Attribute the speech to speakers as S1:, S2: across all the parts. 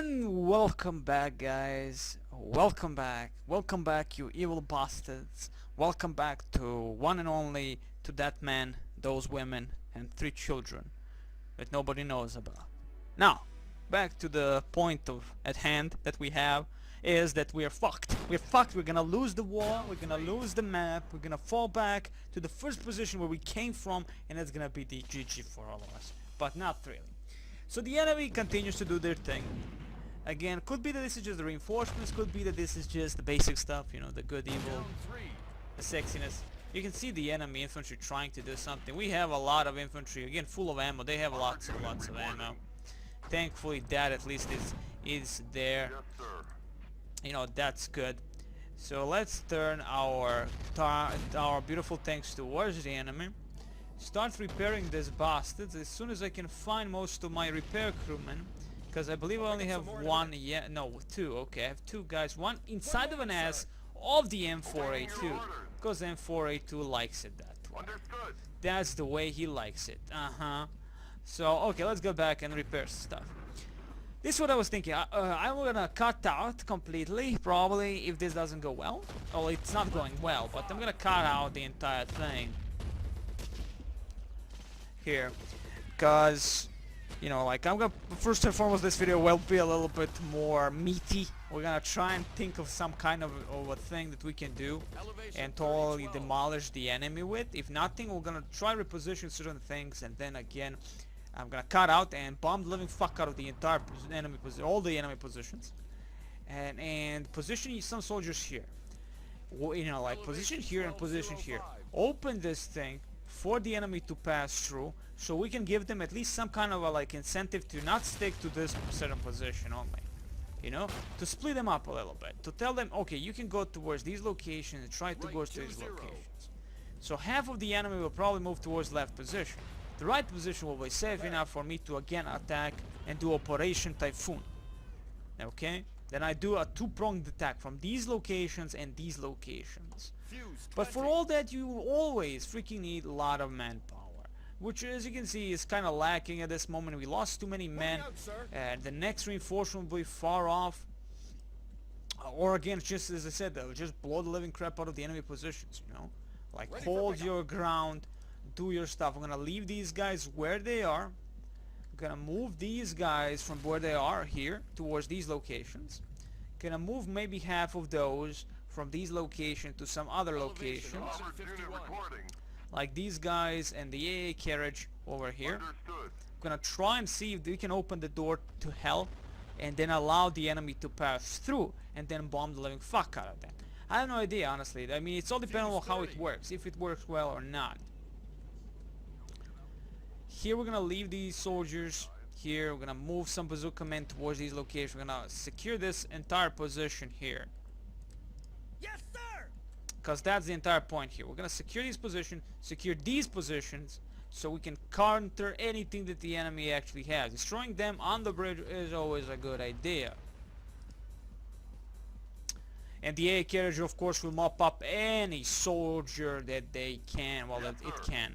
S1: And welcome back, guys. Welcome back. Welcome back, you evil bastards. Welcome back to one and only, to that man, those women, and 3 children that nobody knows about. Now, back to the point at hand that we have is that we're fucked. We're fucked. We're gonna lose the war. We're gonna lose the map. We're gonna fall back to the first position where we came from, and that's gonna be the GG for all of us. But not really. So the enemy continues to do their thing. Again, could be that this is just the reinforcements, could be that this is just the basic stuff, you know, the good, evil, the sexiness. You can see the enemy infantry trying to do something. We have a lot of infantry, again, full of ammo. They have lots of ammo. Thankfully, that at least is there. You know, that's good. So let's turn our beautiful tanks towards the enemy. Start repairing these bastards as soon as I can find most of my repair crewmen, because I believe I only have one. Yeah, no, 2. Okay, I have 2 guys, one inside of an ass of the M4A2, because M4A2 likes it that way. That's the way he likes it. So okay, let's go back and repair stuff. This is what I was thinking. I'm gonna cut out completely, probably, if this doesn't go well. Oh, it's not going well, but I'm gonna cut out the entire thing here, because, you know, like, I'm gonna, first and foremost, this video will be a little bit more meaty. We're gonna try and think of some kind of a thing that we can do and totally demolish the enemy with. If nothing, we're gonna try reposition certain things, and then again I'm gonna cut out and bomb the living fuck out of the entire enemy position, all the enemy positions, and position some soldiers here. You know, like, position here and position here. Open this thing for the enemy to pass through, so we can give them at least some kind of a, like, incentive to not stick to this certain position only. You know, to split them up a little bit, to tell them, okay, you can go towards these locations and try to go to these locations. So half of the enemy will probably move towards left position. The right position will be safe enough for me to again attack and do Operation Typhoon. Okay? Then I do a 2-pronged attack from these locations and these locations. But for all that, you always freaking need a lot of manpower, which, as you can see, is kind of lacking at this moment. We lost too many men, and the next reinforcement will be far off. Or again, just as I said, they'll just blow the living crap out of the enemy positions, you know? Like, hold your ground, do your stuff. I'm gonna leave these guys where they are. I'm gonna move these guys from where they are here towards these locations. Gonna move maybe half of those from these locations to some other locations, like these guys and the AA carriage over here. I'm gonna try and see if we can open the door to hell and then allow the enemy to pass through and then bomb the living fuck out of them. I have no idea, honestly. I mean, it's all dependent on how it works, if it works well or not. Here we're gonna leave these soldiers here. We're gonna move some bazooka men towards these locations. We're gonna secure this entire position here.
S2: Yes, sir!
S1: Because that's the entire point here. We're gonna secure these positions, secure these positions, so we can counter anything that the enemy actually has. Destroying them on the bridge is always a good idea. And the AA carriage, of course, will mop up any soldier that they can, well, that it can.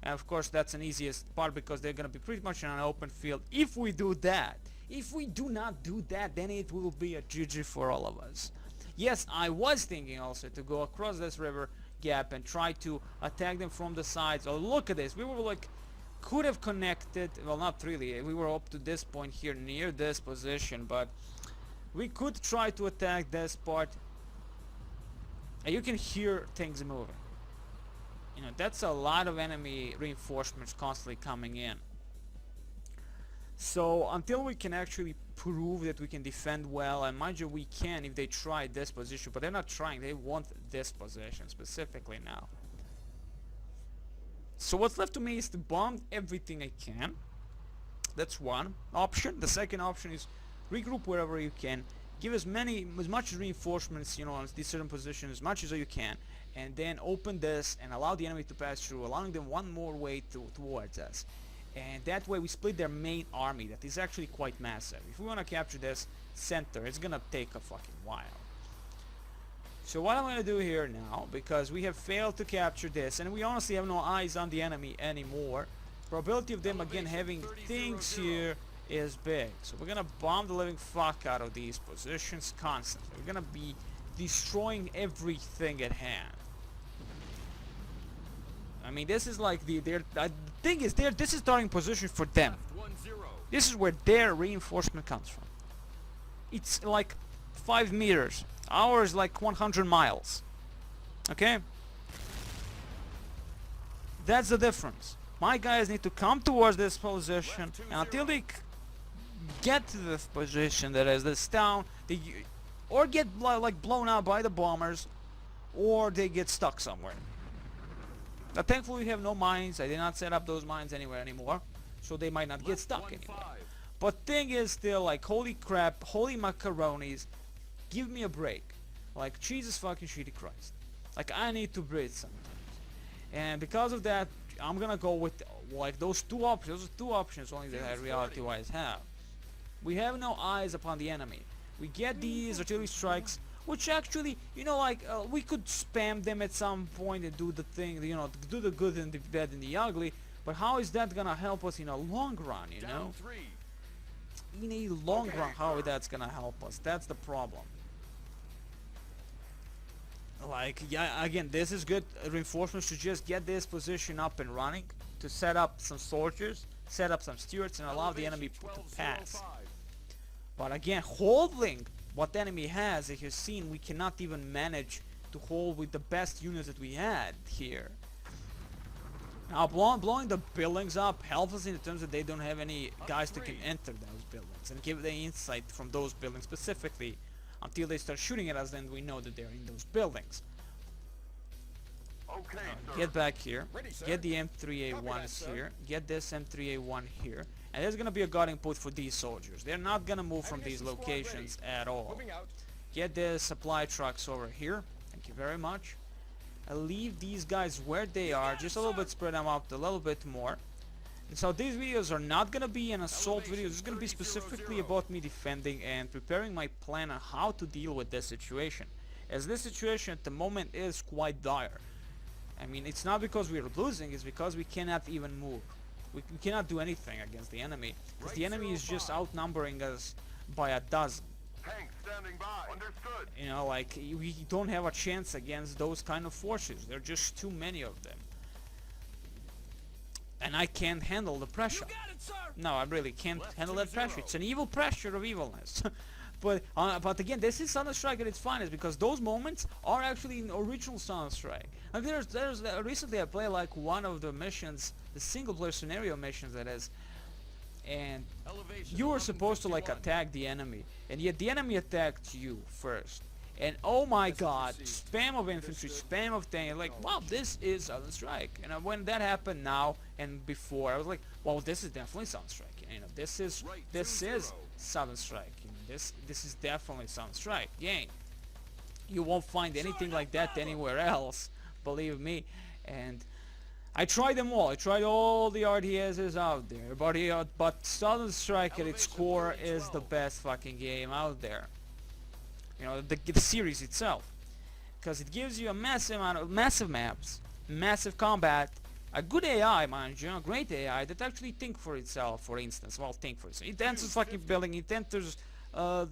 S1: And of course, that's an easiest part, because they're gonna be pretty much in an open field. If we do that, if we do not do that, then it will be a GG for all of us. Yes, I was thinking also to go across this river gap and try to attack them from the sides. Oh, look at this. We were like, could have connected, well, not really. We were up to this point here near this position, but we could try to attack this part. And you can hear things moving. You know, that's a lot of enemy reinforcements constantly coming in. So until we can actually prove that we can defend well, and mind you, we can if they try this position, but they're not trying. They want this position specifically now. So what's left to me is to bomb everything I can. That's one option. The second option is regroup wherever you can, give as much reinforcements, you know, on these certain positions as much as you can, and then open this and allow the enemy to pass through, allowing them one more way towards us. And that way we split their main army that is actually quite massive. If we want to capture this center, it's gonna take a fucking while. So what I'm gonna do here now, because we have failed to capture this and we honestly have no eyes on the enemy anymore, probability of them again having things here is big. So we're gonna bomb the living fuck out of these positions constantly. We're gonna be destroying everything at hand. I mean, this is like the thing is this is starting position for them.
S2: Left 1-0.
S1: This is where their reinforcement comes from. It's like 5 meters. Ours like 100 miles. Okay? That's the difference. My guys need to come towards this position, and until they get to this position that is this town, they or get like blown out by the bombers, or they get stuck somewhere. Now, thankfully, we have no mines. I did not set up those mines anywhere anymore, so they might not get stuck anywhere. But thing is still like, holy crap, holy macaronis, give me a break. Like, Jesus fucking shitty Christ. Like, I need to breathe sometimes. And because of that, I'm gonna go with like those two options. Those are two options only that I reality-wise have. We have no eyes upon the enemy. We get these artillery strikes, which actually, you know, like we could spam them at some point and do the thing, you know, do the good and the bad and the ugly. But how is that gonna help us in a long run? You know, in a long run, how that's gonna help us? That's the problem. Like, yeah, again, this is good reinforcements to just get this position up and running, to set up some soldiers, set up some stewards, and allow the enemy to pass. But again, holding what the enemy has, as you've seen, we cannot even manage to hold with the best units that we had here. Now, blowing the buildings up helps us in the terms that they don't have any guys that can enter those buildings and give the insight from those buildings specifically. Until they start shooting at us, then we know that they're in those buildings.
S2: Okay,
S1: Get back here.
S2: Ready, sir.
S1: Get the M3A1s here. Get this M3A1 here. And there's gonna be a guarding post for these soldiers. They're not gonna move from these locations at all.
S2: Moving out.
S1: Get the supply trucks over here. Thank you very much. I'll leave these guys where they are. Just a little bit, spread them out a little bit more. And so these videos are not gonna be an assault video. This is gonna be specifically about me defending and preparing my plan on how to deal with this situation. As this situation at the moment is quite dire. I mean, it's not because we're losing, it's because we cannot even move. We cannot do anything against the enemy, because the enemy is just outnumbering us by a dozen.
S2: Tank standing by. Understood.
S1: You know, like, we don't have a chance against those kind of forces. There are just too many of them. And I can't handle the pressure.
S2: You got it, sir.
S1: No, I really can't
S2: Left
S1: handle that
S2: 2-0.
S1: pressure. It's an evil pressure of evilness. But again, this is Southern Strike at its finest, because those moments are actually in original Southern Strike. And there's recently I played like one of the missions, the single player scenario missions that is, and
S2: Elevation
S1: you were supposed to like
S2: 1151.
S1: attack the enemy, and yet the enemy attacked you first. And oh my god, spam of infantry, spam of tank, like, wow, this is Southern Strike. And when that happened now and before, I was like, well, this is definitely Southern Strike. You know, this is Southern Strike. You know, this is definitely Southern Strike game. You won't find anything like that anywhere else, believe me. And I tried them all. I tried all the RTSs out there, but Southern Strike at its core is the best fucking game out there. You know, the series itself, because it gives you a massive maps, massive combat, a good AI, mind you, a great AI that actually think for itself. For instance, well, think for itself. It enters fucking building. It enters the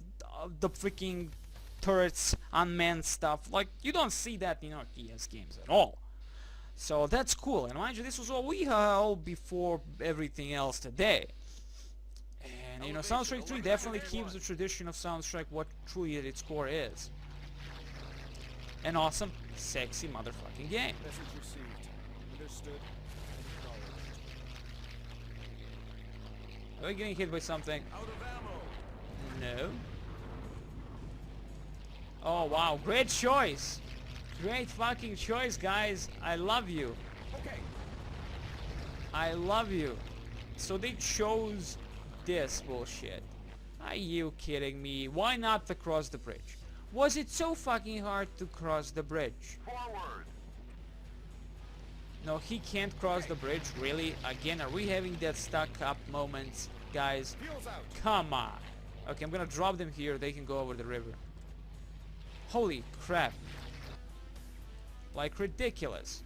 S1: freaking turrets, unmanned stuff. Like, you don't see that in RTS games at all. So that's cool. And mind you, this was all we held before everything else today. And you know, Southern Strike 3 definitely keeps the tradition of Southern Strike what truly at its core is. An awesome, sexy motherfucking game.
S3: Message received. Understood. Acknowledged.
S1: Are we getting hit by something?
S2: Out of ammo.
S1: No. Oh wow, great choice. Great fucking choice, guys. I love you.
S2: Okay.
S1: I love you. So they chose this bullshit. Are you kidding me? Why not to cross the bridge? Was it so fucking hard to cross the bridge?
S2: Forward.
S1: No, he can't cross the bridge, really? Again, are we having that stuck up moments, guys?
S2: Fuels out.
S1: Come on. Okay, I'm gonna drop them here. They can go over the river. Holy crap. Like, ridiculous.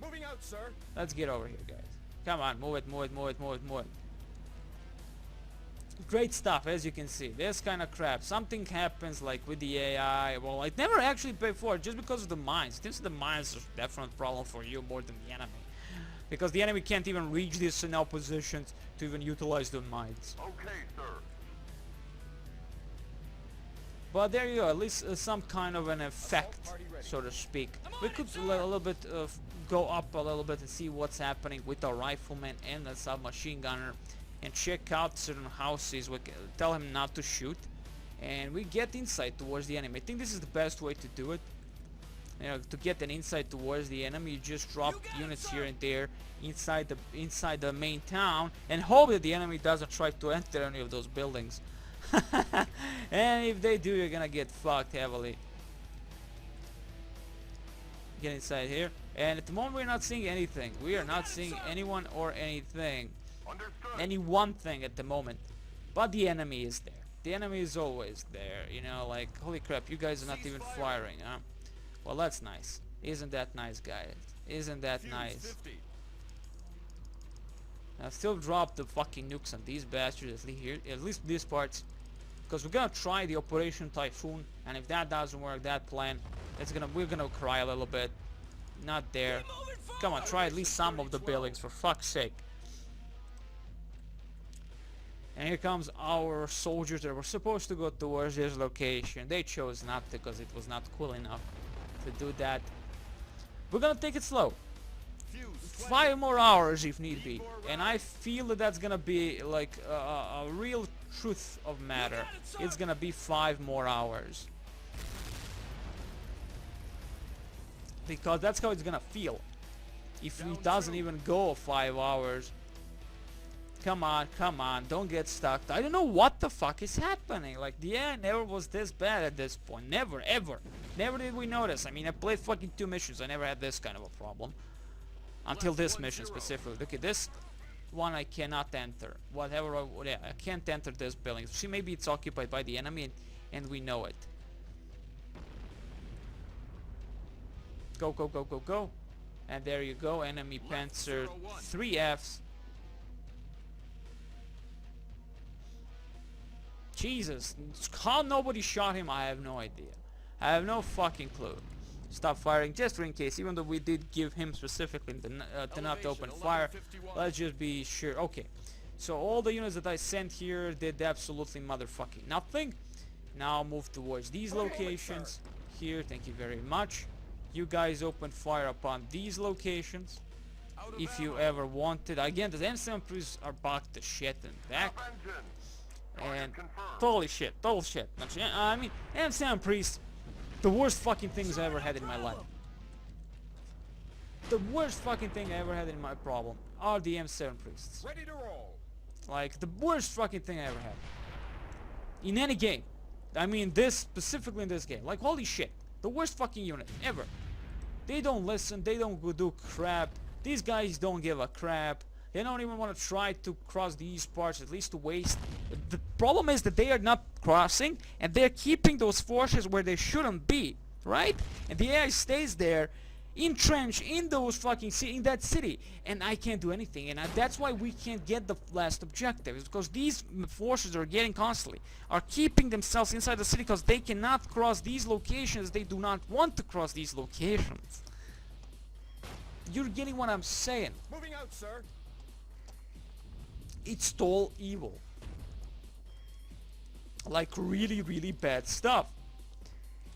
S2: Moving out, sir.
S1: Let's get over here, guys. Come on, move it, move it, move it, move it, move it. Great stuff, as you can see. This kind of crap. Something happens like with the AI. Well, it never actually before, just because of the mines. Since the mines are a definite problem for you more than the enemy. Because the enemy can't even reach these now positions to even utilize the mines.
S2: Okay, sir.
S1: But there you go, at least some kind of an effect, so to speak. We could a little bit go up a little bit and see what's happening with our rifleman and the submachine gunner, and check out certain houses. We tell him not to shoot, and we get insight towards the enemy. I think this is the best way to do it. You know, to get an insight towards the enemy, you just drop units here and there inside the main town, and hope that the enemy doesn't try to enter any of those buildings. And if they do, you're gonna get fucked heavily. Get inside here, and at the moment we're not seeing anything. We are not seeing anyone or anything.
S2: Understood.
S1: Any one thing at the moment, but the enemy is there. The enemy is always there, you know, like, holy crap, you guys are not even firing, huh? Well, that's nice. Isn't that nice, guys? Isn't that nice? Now, still drop the fucking nukes on these bastards at least these parts, because we're gonna try the Operation Typhoon, and if that doesn't work, that plan, we're gonna cry a little bit. Not there. Come on, try at least some of the buildings, for fuck's sake. And here comes our soldiers that were supposed to go towards this location. They chose not to because it was not cool enough to do that. We're gonna take it slow. 5 more hours if need be. And I feel that that's gonna be like a real truth of matter. It's gonna be 5 more hours. Because that's how it's gonna feel. If it doesn't even go 5 hours. Come on, don't get stuck. I don't know what the fuck is happening. Like, the AI never was this bad at this point. Never, ever. Never did we notice. I mean, I played fucking 2 missions. I never had this kind of a problem. Until this mission specifically. Okay, this one I cannot enter. Whatever, yeah, I can't enter this building. See, maybe it's occupied by the enemy and we know it. Go, go, go, go, go. And there you go. Enemy Panzer 3Fs. Jesus, how nobody shot him, I have no idea. I have no fucking clue. Stop firing, just in case, even though we did give him specifically to not open fire. Let's just be sure. Okay, so all the units that I sent here did absolutely motherfucking nothing. Now move towards these locations. Here, thank you very much. You guys open fire upon these locations. If you ever wanted. Again, the M7 Prius are back to shit and back. And totally shit, total shit. I mean, M7 Priest, the worst fucking things I ever had in my life. The worst fucking thing I ever had in my problem are the M7 Priests.
S3: Ready to roll.
S1: Like, the worst fucking thing I ever had. In any game. I mean, this, specifically in this game. Like, holy shit. The worst fucking unit ever. They don't listen, they don't do crap. These guys don't give a crap. They don't even want to try to cross these parts, at least to waste. The problem is that they are not crossing, and they're keeping those forces where they shouldn't be, right? And the AI stays there, entrenched in those fucking in that city, and I can't do anything. And that's why we can't get the last objective. It's because these forces are getting constantly are keeping themselves inside the city because they cannot cross these locations. They do not want to cross these locations. You're getting what I'm saying?
S3: Moving out, sir.
S1: It's all evil. Like, really, really bad stuff.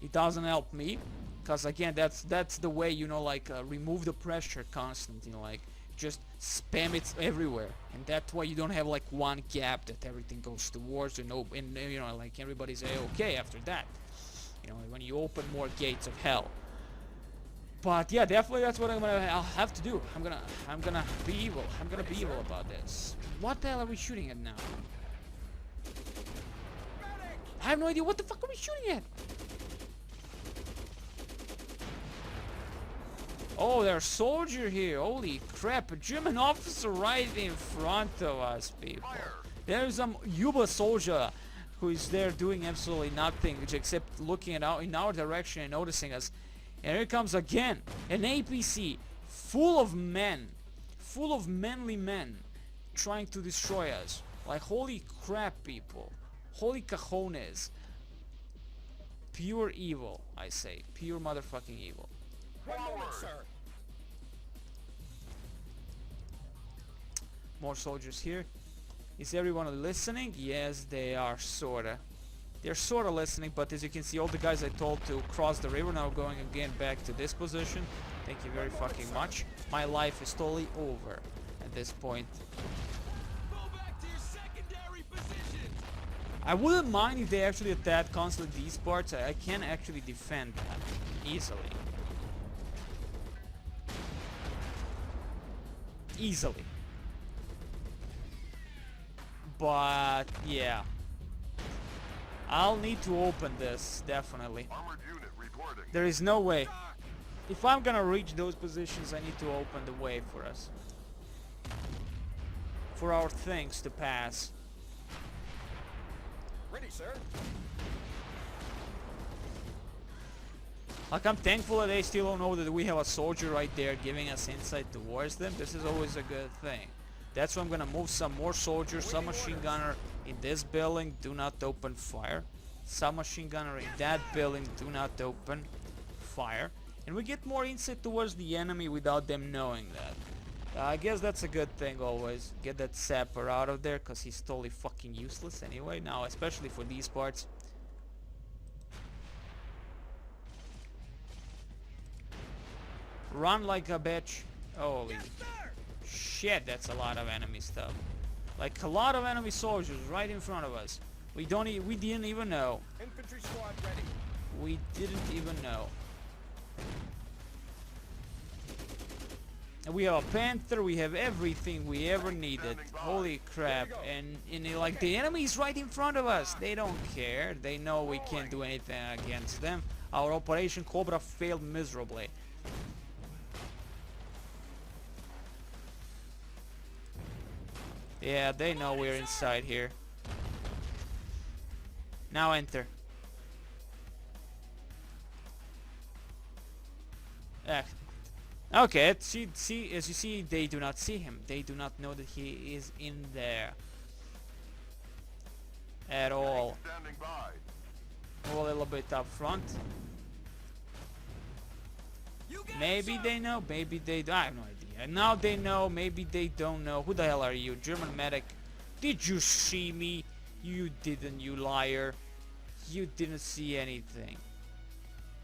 S1: It doesn't help me, because again, that's the way, you know, like, remove the pressure constant, you know, like, just spam it everywhere, and that's why you don't have like one gap that everything goes towards, and you know, like, everybody's okay after that, you know, when you open more gates of hell. But yeah, definitely that's what I'll have to do. I'm gonna be evil. I'm gonna be evil about this. What the hell are we shooting at now? I have no idea. What the fuck are we shooting at? Oh, there's a soldier here. Holy crap. A German officer right in front of us, people. There's some Yuba soldier who is there doing absolutely nothing except looking in our direction and noticing us. And here comes again an APC full of men, full of manly men trying to destroy us. Like, holy crap, people. Holy cajones. Pure evil, I say. Pure motherfucking evil.
S3: One moment, sir.
S1: More soldiers here. Is everyone listening? Yes, they are, sorta. They're sorta listening, but as you can see, all the guys I told to cross the river now going again back to this position. Thank you very fucking much. My life is totally over at this point.
S3: Go back to your secondary position.
S1: I wouldn't mind if they actually attack constantly these parts. I can actually defend that easily. Easily. But yeah, I'll need to open this, definitely.
S2: Armored unit reporting.
S1: There is no way. If I'm gonna reach those positions, I need to open the way for us. For our things to pass.
S3: Ready, sir.
S1: Like, I'm thankful that they still don't know that we have a soldier right there giving us insight towards them. This is always a good thing. That's why I'm gonna move some more soldiers, some machine gunner in this building, do not open fire. Some machine gunner in that building, do not open fire. And we get more insight towards the enemy without them knowing that. I guess that's a good thing always. Get that sapper out of there, because he's totally fucking useless anyway now, especially for these parts. Run like a bitch. Holy shit, that's a lot of enemy stuff. Like, a lot of enemy soldiers right in front of us. We didn't even know.
S3: Infantry squad ready.
S1: We didn't even know. And we have a Panther, we have everything we ever needed. Holy crap. And like, the enemy is right in front of us. They don't care. They know we can't do anything against them. Our Operation Cobra failed miserably. Yeah, they know we're inside here. Now enter. Okay, as you see, they do not see him. They do not know that he is in there. At all.
S2: Standing by.
S1: A little bit up front. Maybe they know, maybe they don't. I have no idea. Now they know, maybe they don't know. Who the hell are you? German medic. Did you see me? You didn't, you liar. You didn't see anything.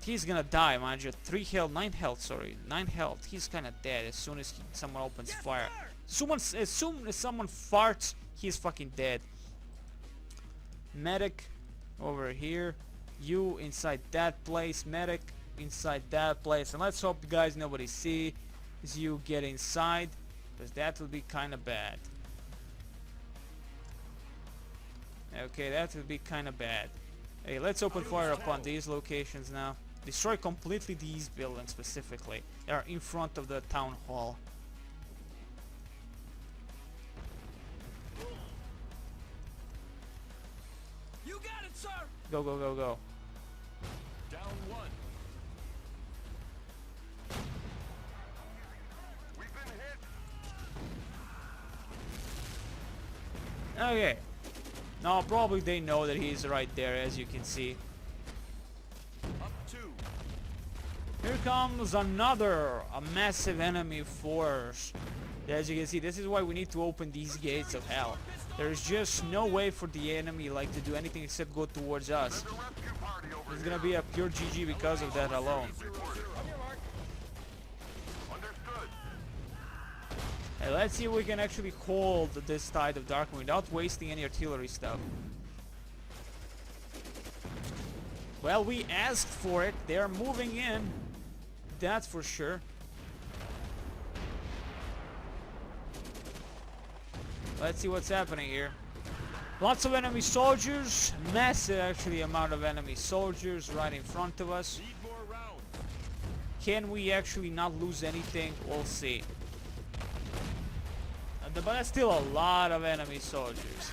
S1: He's gonna die, mind you. 9 health, sorry. 9 health. He's kinda dead as soon as someone opens fire. As soon as someone farts, he's fucking dead. Medic over here. You inside that place. Medic inside that place. And let's hope, guys, nobody sees you get inside, because that would be kinda bad. Okay, that would be kinda bad. Hey, let's open fire upon these locations now. Destroy completely these buildings specifically. They are in front of the town hall.
S3: You got it, sir.
S1: Go, go, go, go.
S3: Down one.
S2: We've been hit.
S1: Okay. Now probably they know that he's right there, as you can see.
S3: Up two.
S1: Here comes a massive enemy force. As you can see, this is why we need to open these gates of hell. There's just no way for the enemy to do anything except go towards us.
S2: The rescue party over
S1: It's
S2: here.
S1: gonna be a pure GG because of that alone.
S2: Reporting.
S3: On your mark.
S2: Understood.
S1: Hey, let's see if we can actually hold this Tide of Darkmoon without wasting any artillery stuff. Well, we asked for it. They are moving in. That's for sure. Let's see what's happening here. Lots of enemy soldiers. Massive, actually, amount of enemy soldiers right in front of us.
S3: Need more rounds.
S1: Can we actually not lose anything? We'll see. But that's still a lot of enemy soldiers.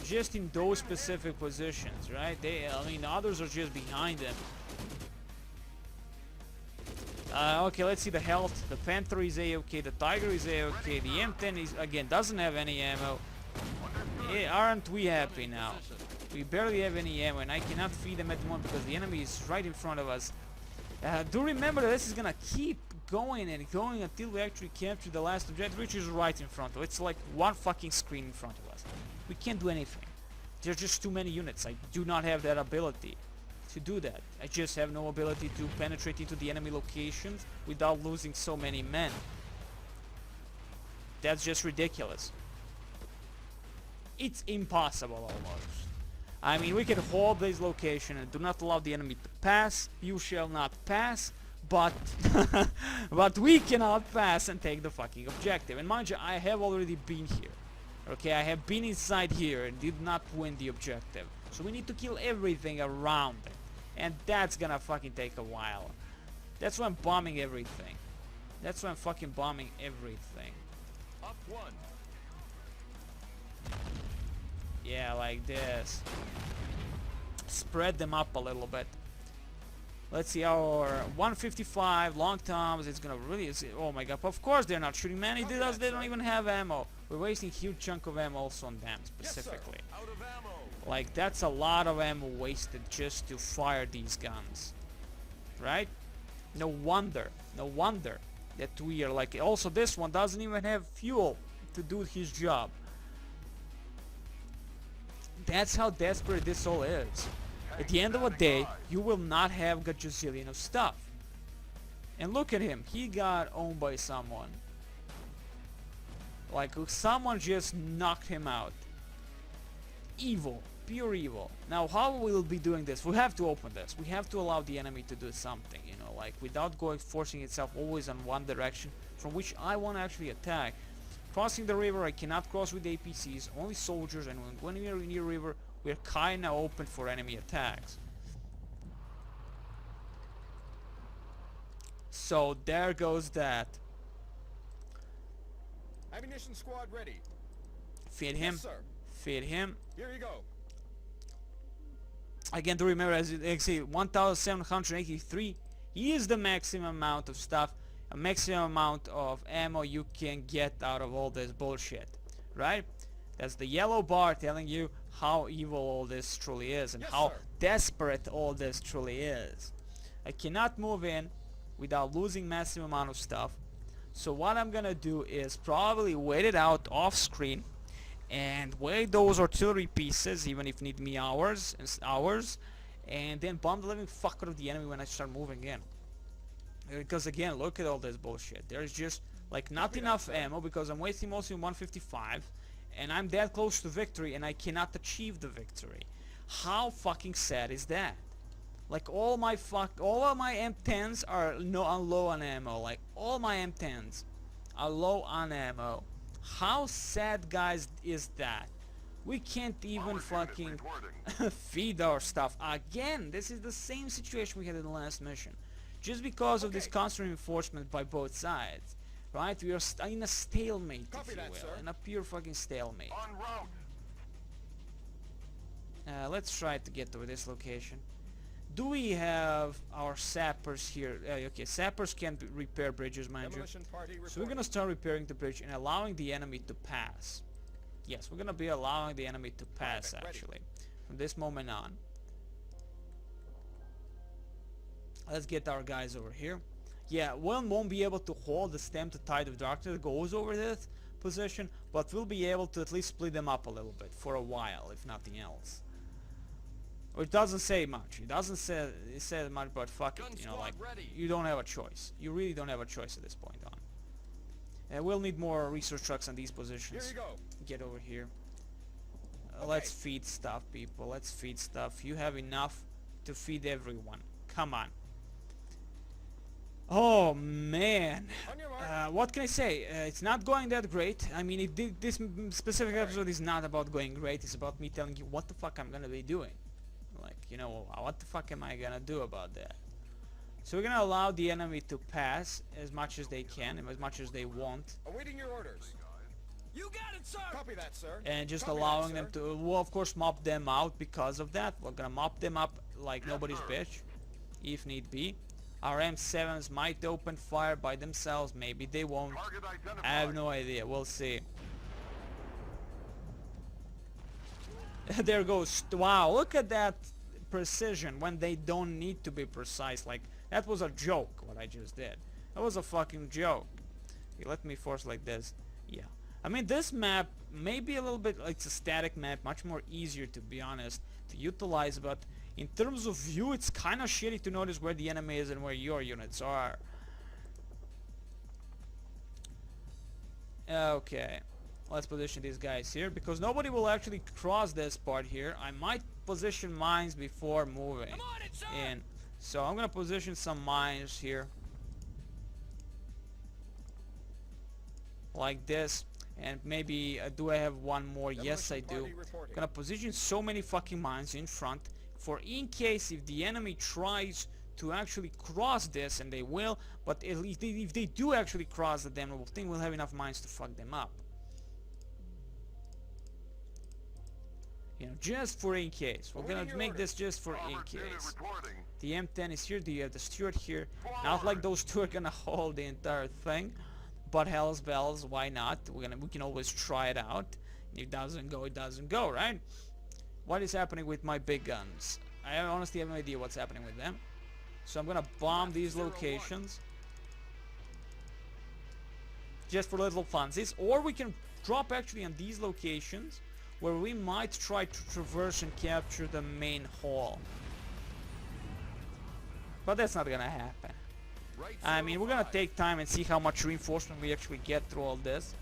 S1: Just in those specific positions, right? I mean, others are just behind them. Okay, let's see the health. The Panther is A-okay, the Tiger is A-okay, the M10 is, again, doesn't have any ammo. Aren't we happy now? We barely have any ammo, and I cannot feed them at the moment because the enemy is right in front of us. Do remember that this is gonna keep going and going until we actually capture the last objective, which is right in front of us. It's like one fucking screen in front of us. We can't do anything. There's just too many units. I do not have that ability to do that. I just have no ability to penetrate into the enemy locations without losing so many men. That's just ridiculous. It's impossible almost. I mean, we can hold this location and do not allow the enemy to pass. You shall not pass, but but we cannot pass and take the fucking objective. And mind you, I have already been here. Okay, I have been inside here and did not win the objective. So we need to kill everything around it. And that's gonna fucking take a while. That's why I'm bombing everything. That's why I'm fucking bombing everything.
S3: Up one.
S1: Yeah, like this. Spread them up a little bit. Let's see, our 155 long toms, it's gonna really, oh my god, of course they're not shooting many, they don't even have ammo. We're wasting a huge chunk of ammo also on them specifically.
S3: Out of ammo.
S1: Like, that's a lot of ammo wasted just to fire these guns. Right? No wonder that we are like, also this one doesn't even have fuel to do his job. That's how desperate this all is. At the end of the day, you will not have a gajillion of stuff. And look at him, he got owned by someone. Like, someone just knocked him out. Evil, pure evil. Now, how we'll be doing this? We have to open this. We have to allow the enemy to do something, you know, like without forcing itself always in one direction from which I want to actually attack. Crossing the river, I cannot cross with APCs, only soldiers, and when we are near river, we're kinda open for enemy attacks. So there goes that.
S3: Ammunition squad ready.
S1: Feed him.
S3: Yes, sir.
S1: Feed him.
S3: Here you go.
S1: Again, to remember, as you can see, 1,783 is the maximum amount of stuff, a maximum amount of ammo you can get out of all this bullshit, right? That's the yellow bar telling you how evil all this truly is and
S3: Yes,
S1: how
S3: sir.
S1: desperate all this truly is. I cannot move in without losing massive amount of stuff. So what I'm gonna do is probably wait it out off screen and wait those artillery pieces, even if need me hours, and then bomb the living fuck out of the enemy when I start moving in. Because again, look at all this bullshit. There's just like not enough ammo because I'm wasting mostly 155 and I'm that close to victory and I cannot achieve the victory. How fucking sad is that? Like all of my M10s are low on ammo. Like all my M10s are low on ammo. How sad, guys, is that? We can't even fucking feed our stuff. Again, this is the same situation we had in the last mission. Just because of this constant reinforcement by both sides. Right? We are in a stalemate,
S3: Copy
S1: if you
S3: that,
S1: will.
S3: sir.
S1: In a pure fucking stalemate.
S2: En route.
S1: Let's try to get to this location. Do we have our sappers here? Okay, sappers can repair bridges, mind you.
S3: Demolition party reporting.
S1: So we're gonna start repairing the bridge and allowing the enemy to pass. Yes, we're gonna be allowing the enemy to pass
S3: Ready.
S1: actually. From this moment on. Let's get our guys over here. Yeah, one won't be able to hold the stem to tide of darkness that goes over this position, but we'll be able to at least split them up a little bit for a while, if nothing else. It doesn't say much. It doesn't say much, but fuck it. You know, like you don't have a choice. You really don't have a choice at this point on. And we'll need more research trucks on these positions.
S3: Here you go.
S1: Get over here.
S3: Okay.
S1: Let's feed stuff, people. Let's feed stuff. You have enough to feed everyone. Come on. Oh man.
S3: On your mark.
S1: What can I say? It's not going that great. I mean, this specific episode is not about going great. It's about me telling you what the fuck I'm gonna be doing. Like, you know, what the fuck am I gonna do about that? So we're gonna allow the enemy to pass as much as they can and as much as they want,
S3: Awaiting your orders. You got it, sir. Copy that, sir.
S1: and just
S3: Copy
S1: allowing
S3: that,
S1: them
S3: sir.
S1: to, well, of course, mop them out because of that. We're gonna mop them up like nobody's bitch, if need be. Our M7s might open fire by themselves, maybe they won't.
S2: Target identified.
S1: I have no idea, we'll see. There goes, wow, look at that precision when they don't need to be precise. Like, that was a joke what I just did. That was a fucking joke. Okay, let me force like this. Yeah, I mean, this map may be a little bit like, it's a static map, much more easier to be honest to utilize, but in terms of view it's kind of shitty to notice where the enemy is and where your units are. Okay, let's position these guys here because nobody will actually cross this part here. I might position mines before moving
S3: I'm on it, sir.
S1: in, so I'm gonna position some mines here like this. And maybe do I have one more? Yes, I do. Gonna position so many fucking mines in front for in case if the enemy tries to actually cross this, and they will, but if they do actually cross it, then I think we'll have enough mines to fuck them up. You know, just for in case. We're gonna make this just for in
S2: Roberts unit
S1: case.
S2: reporting.
S1: The M10 is here, you have the Stewart here. Not like those two are gonna hold the entire thing, but hell's bells, why not? We can always try it out. If it doesn't go, it doesn't go, right? What is happening with my big guns? I honestly have no idea what's happening with them. So I'm gonna bomb these locations just for little funsies, or we can drop actually on these locations where we might try to traverse and capture the main hall. But that's not gonna happen. I mean, we're gonna take time and see how much reinforcement we actually get through all this,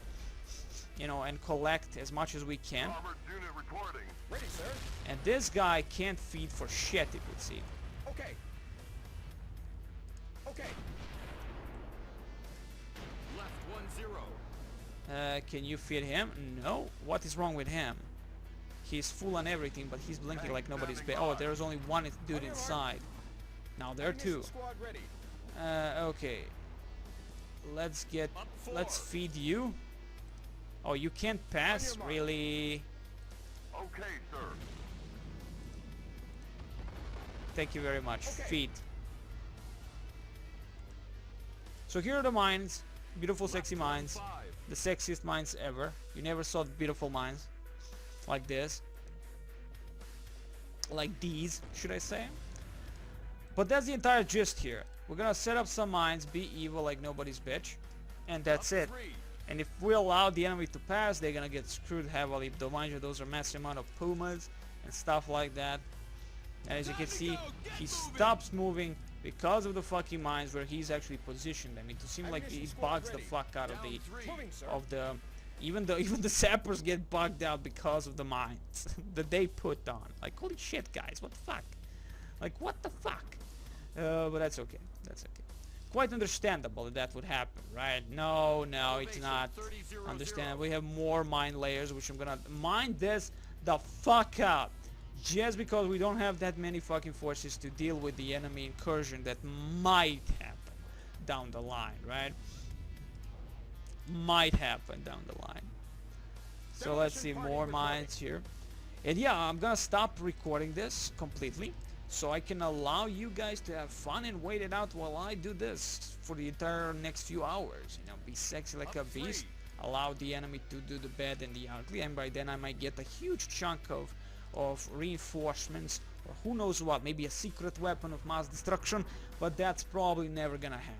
S1: you know, and collect as much as we can.
S2: Roberts unit reporting.
S3: Ready, sir.
S1: And this guy can't feed for shit, it would seem.
S3: Okay. Okay. Left 1-0.
S1: Can you feed him? No. What is wrong with him? He's full on everything, but he's blinking like nobody's oh, there's only one dude inside. Now there are two.
S3: Squad ready.
S1: Okay. Let's feed you. Oh, you can't pass? Really?
S2: Okay, sir.
S1: Thank you very much.
S3: Okay.
S1: Feed. So here are the mines. Beautiful, sexy mines.
S3: 5.
S1: The sexiest mines ever. You never saw beautiful mines like this. Like these, should I say. But that's the entire gist here. We're gonna set up some mines, be evil like nobody's bitch, and that's it.
S3: 3.
S1: And if we allow the enemy to pass, they're gonna get screwed heavily. Though mind you, those are massive amount of pumas and stuff like that. And as you can see, he stops moving because of the fucking mines where he's actually positioned them. It seems like he bugs the fuck out of the even the sappers get bugged out because of the mines that they put on. Like, holy shit, guys, what the fuck? Like, what the fuck? But that's okay. That's okay. Quite understandable that would happen, right? No, it's not understandable. We have more mine layers, which I'm gonna mine this the fuck out. Just because we don't have that many fucking forces to deal with the enemy incursion that might happen down the line, right? Might happen down the line. So let's see, more mines here. And yeah, I'm gonna stop recording this completely, so I can allow you guys to have fun and wait it out while I do this for the entire next few hours. You know, be sexy like a beast, allow the enemy to do the bad and the ugly, and by then I might get a huge chunk of reinforcements, or who knows what, maybe a secret weapon of mass destruction, but that's probably never gonna happen.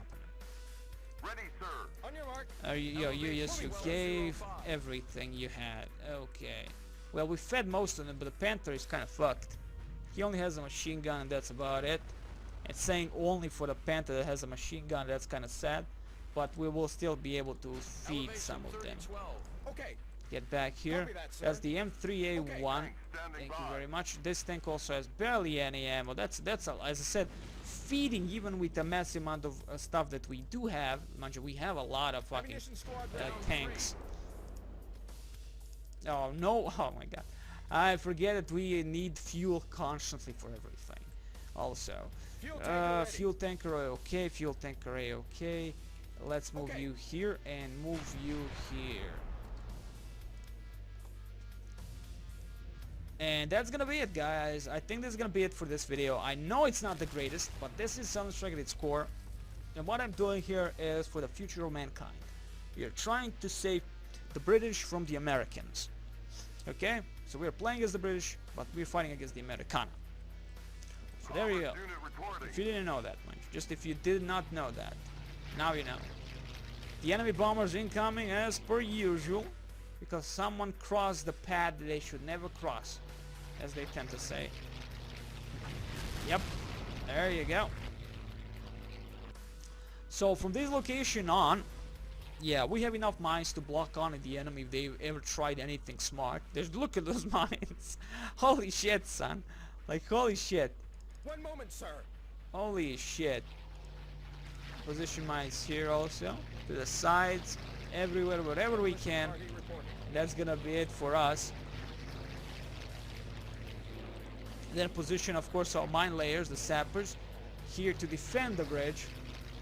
S2: Ready, sir.
S3: On your mark.
S1: You gave everything you had. Okay. Well, we fed most of them, but the Panther is kind of fucked. He only has a machine gun and that's about it. And saying only for the Panther that has a machine gun, that's kind of sad. But we will still be able to feed some of them.
S3: Okay.
S1: Get back here.
S3: Copy that, sir.
S1: That's the M3A1.
S2: Tank standing
S1: Thank you
S2: by.
S1: very much. This tank also has barely any ammo. That's as I said, feeding even with the massive amount of stuff that we do have. Mind you, we have a lot of fucking
S3: Ammunition squad ready.
S1: tanks. Oh no! Oh my god! I forget that we need fuel constantly for everything. Also,
S3: Fuel tanker ready.
S1: fuel tanker okay. Fuel tanker okay. Let's move
S3: Okay.
S1: you here and move you here. And that's gonna be it, guys. I think that's gonna be it for this video. I know it's not the greatest, but this is Counter-Strike at its core. And what I'm doing here is for the future of mankind. We are trying to save the British from the Americans. Okay? So we're playing as the British, but we're fighting against the Americana. So there you go.
S2: Unit reporting.
S1: If you didn't know that much, just if you did not know that, now you know. The enemy bombers incoming as per usual, because someone crossed the path that they should never cross, as they tend to say. Yep, there you go. So from this location on, yeah, we have enough mines to block on the enemy if they ever tried anything smart. There's, look at those mines. Holy shit, son. Like, holy shit.
S3: One moment, sir.
S1: Holy shit. Position mines here also. To the sides. Everywhere, wherever we can.
S3: Target reporting.
S1: That's gonna be it for us. Then position, of course, our mine layers, the sappers, here to defend the bridge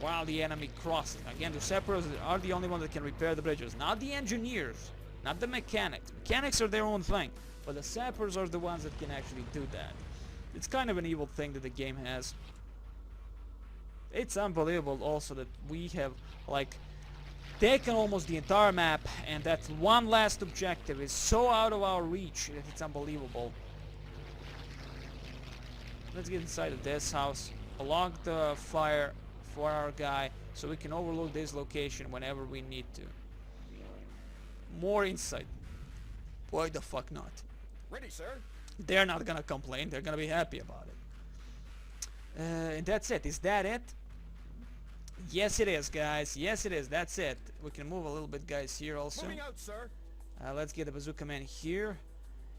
S1: while the enemy crosses. Again, the sappers are the only ones that can repair the bridges, not the engineers, not the mechanics. Mechanics are their own thing, but the sappers are the ones that can actually do that. It's kind of an evil thing that the game has. It's unbelievable also that we have, like, taken almost the entire map, and that one last objective is so out of our reach that it's unbelievable. Let's get inside of this house, block the fire for our guy, so we can overlook this location whenever we need to. More insight. Why the fuck not?
S3: Ready, sir.
S1: They're not gonna complain, they're gonna be happy about it. And that's it. Is that it? Yes it is, guys. Yes it is. That's it. We can move a little bit, guys, here also.
S3: Moving out, sir.
S1: Let's get the bazooka man here.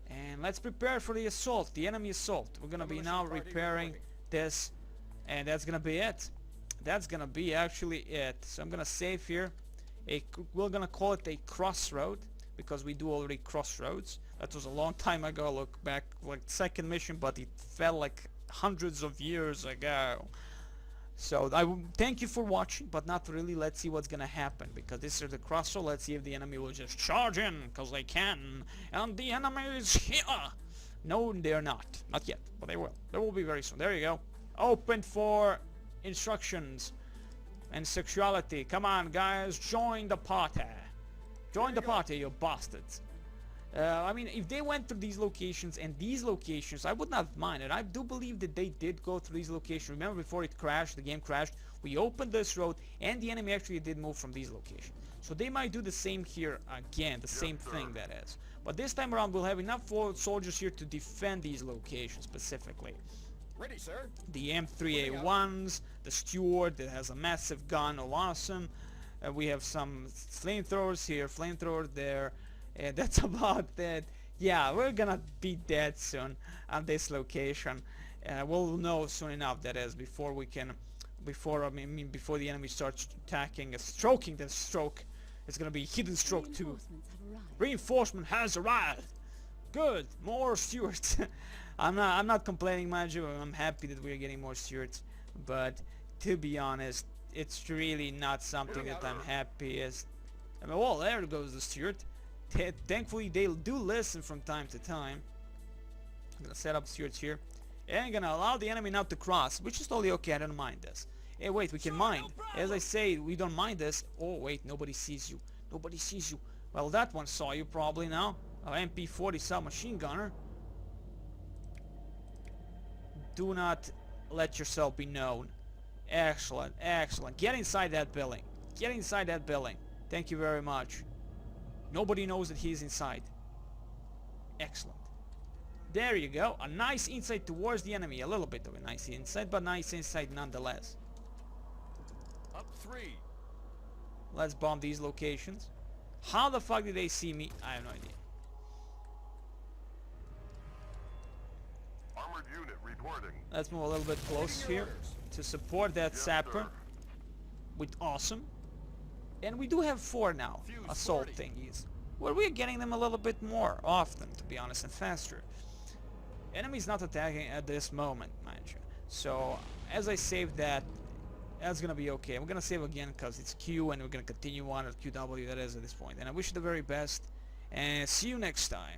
S1: And let's prepare for the assault, the enemy assault. We're gonna be now repairing this, and that's gonna be it. That's gonna be actually it. So I'm gonna save here. We're gonna call it a crossroad, because we do already crossroads. That was a long time ago. Look back, like second mission, but it felt like hundreds of years ago. So thank you for watching, but not really. Let's see what's gonna happen, because this is the crossroad. Let's see if the enemy will just charge in, because they can. And the enemy is here. No, they're not. Not yet, but they will. They will be very soon. There you go. Open for instructions and sexuality. Come on, guys, join the party. Join the party, you bastards. I mean, if they went through these locations and these locations, I would not mind it. I do believe that they did go through these locations. Remember, before it crashed, the game crashed, we opened this road, and the enemy actually did move from these locations. So they might do the same here again, the same thing, that is. But this time around, we'll have enough soldiers here to defend these locations specifically.
S3: Ready, sir.
S1: The M3A1s, the Steward that has a massive gun, oh awesome. We have some flamethrowers here, flamethrower there. And that's about it. Yeah, we're gonna be dead soon on this location. We'll know soon enough, that is, before we can, before the enemy starts attacking, stroking the stroke. It's gonna be hidden stroke too. Reinforcement has arrived. Good, more stewards. I'm not complaining, mind you. I'm happy that we're getting more stewards, but to be honest, it's really not something that I'm happiest. I mean, well, there goes the steward. Thankfully, they do listen from time to time. I'm gonna set up stewards here, and I'm gonna allow the enemy now to cross, which is totally okay. I don't mind this. Hey, wait, we can mine. As I say, we don't mind this. Oh, wait, nobody sees you. Nobody sees you. Well, that one saw you probably now. MP40 submachine gunner. Do not let yourself be known. Excellent, excellent. Get inside that building. Get inside that building. Thank you very much. Nobody knows that he's inside. Excellent. There you go. A nice insight towards the enemy. A little bit of a nice insight, but nice insight nonetheless.
S3: Up 3.
S1: Let's bomb these locations. How the fuck did they see me? I have no idea.
S2: Armored unit reporting.
S1: Let's move a little bit close here to support that sapper with awesome. And we do have 4 now assault thingies. Well, we're getting them a little bit more often, to be honest, and faster. Enemy's not attacking at this moment, mind you. So, as I save that, that's gonna be okay. We're gonna save again because it's Q, and we're gonna continue on at QW, that is, at this point. And I wish you the very best, and see you next time.